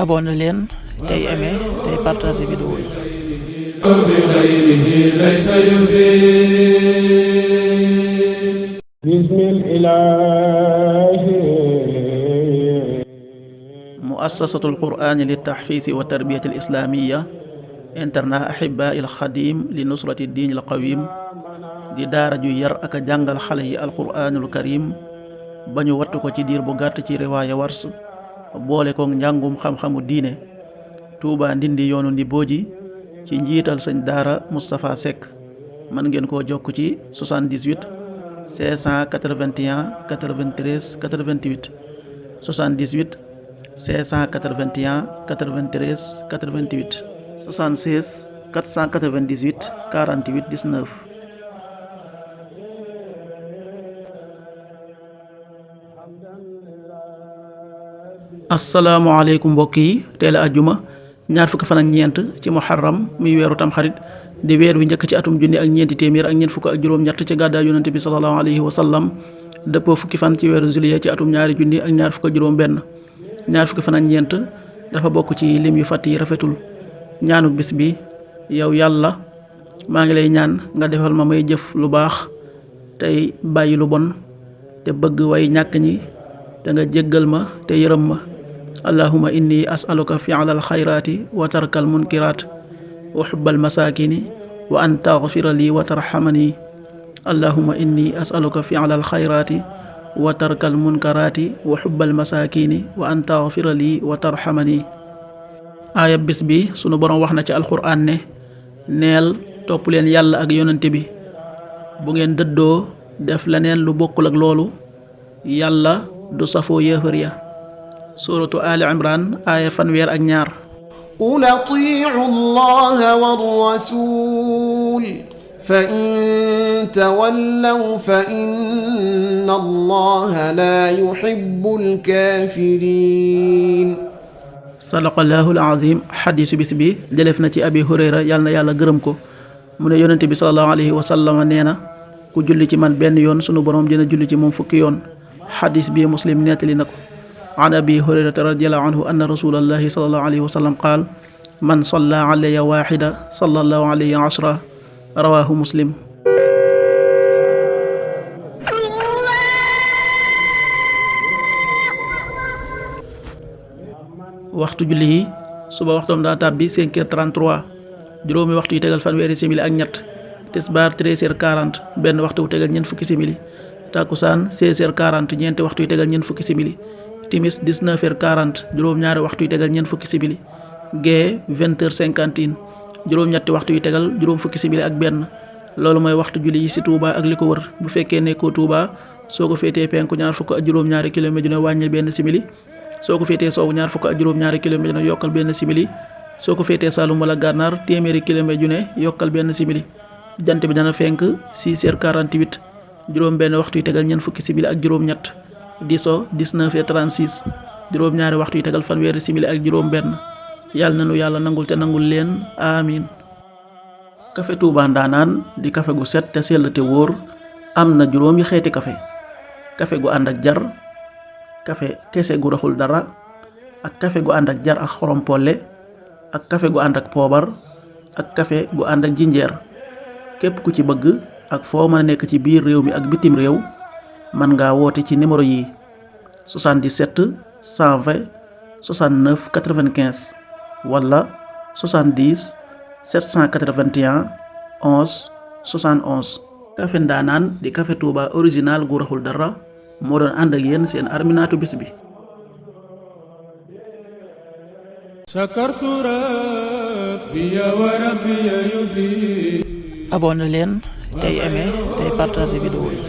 abonné leen tey aimé tey partagé vidéo yi. muassasatul qur'ani li tahfiisi wa tarbiyati al islamiyya internat ahibaa il xadim li nusrati diin al qawim di daara ju yar ak a jàngal xale yi alquraanul karim ba ñu wattu ko ci diir bu gàtt ci riwaaya wars boole kook njàngum xam-xamu diine. Touba Ndindi yoonu Ndibooji ci njiital sëñ daara Moustapha Seck. mën ngeen koo jokk ci 78 581 93 88 78 581 93 88 76 498 48 19. asalaamaaleykum mbokk yi, teel a ajjuma ñaar fukki fan ak ñeent ci muharram muy weeru tamxarit di weer wi njëkk ci atum junni ak ñeenti téeméer ak ñeent fukk ak juróom-ñett ci gàddaay yonante bi sallallahu alayhi wa sallam dëppoo fukki fan ci weeru juillet ci atum ñaari junni ak ñaar fukk ak juróom-benn. ñaar fukki fan ak ñeent dafa bokk ci lim yu fàtt yi rafetul. ñaanu bis bi: yow yàlla, maa ngi lay ñaan nga defal ma may jëf lu baax tey bàyyi lu bon, te bëgg way ñàkk ñi, te nga jéggal ma te yërëm ma. allahumma inni as'aluka fi'lal xayraati wa tarkal munkiraat wa xubbal masaakini wa an taghfira lii wa tarhamani. allahumma inni as'aluka fi'lal xayraati wa tarkal munkaraati wa xubbal masaakini wa an taghfira lii wa tarhamani. aaya bis bi sunu boroom wax na ci alxuraan ne: neel topp leen yàlla ak yonante bi, bu ngeen dëddoo def leneen lu bokkul ak loolu yàlla du safoo yéefar ya. suratu Ali Imran aaya fanweer ak ñaar. qul atiicu allaha warrasul fa in tawallaw fa inna allaha la yuhibbul kaafiriin. sadaqallahul aziim. xadiisu bis bi jëlef na ci abi hurayra yàlla na yàlla gërëm ko mu ne yonente bi sallallahu alayhi wa sallam nee na: ku julli ci man benn yoon sunu borom dina julli ci moom fukki yoon. xadiis bi muslim nettali na ko. an abi hurayrata radiyallahu anhu anna rasulallahi sallallahu alayhi wa sallam qaal: man salla alayya waaxida sallallahu alayhi ashra. rawaahu muslim. waxtu julli yi: suba waxtoom daa tàbbi 5h33, juróomi waxtu yu tegal fanweeri simili ak ñett. tisbaar 13h40, benn waxtu wu tegal ñeent fukki simili. takkusaan 16h40, ñeenti waxtu yu tegal ñeent fukki simili. timis 19h40, juróom-ñaari waxtu yu tegal ñeent fukki simili. gee 20h51, juróom-ñetti waxtu yu tegal juróom fukki simili ak benn. loolu mooy waxtu julli yi ci Touba ak li ko wër. bu fekkee nekkoo Touba, soo ko féetee penku ñaar fukk ak juróom-ñaari kilomètre dina wàññil benn simili. soo ko féetee soowu ñaar fukk ak juróom-ñaari kilomètre dina yokkal benn simili. soo ko féetee Saloum wala Gànnaar téeméeri kilomètre ju ne yokkal benn simili. jant bi dana fenk 6h48, juróom benn waxtu yu tegal ñeent fukki simili ak juróom-ñett. di so 19h36, juróom-ñaari waxtu yu tegal fanweeri simili ak juróom benn. yàlla nanu yàlla nangul te nangul leen amiin. kafe Touba Ndanaan di kafe gu set te sell te wóor. am na juróomi xeeti kafe: kafe gu ànd ak jar, kafe kese gu raxul dara, ak kafe gu ànd ak jar ak xorom polle, ak kafe gu ànd ak poobar, ak kafe gu ànd ak jinjeer. képp ku ci bëgg ak foo mën a nekk ci biir réew mi ak bitim réew mën ngaa woote ci numéro yi: 77 120 69 95 wala 70 781 11 71. kafe Ndaanaan di kafe Touba original gu raxul dara moo doon ànd ak yéen seen arminaatu bis bi. abonné leen tey aimé tey partagé vidéo yi.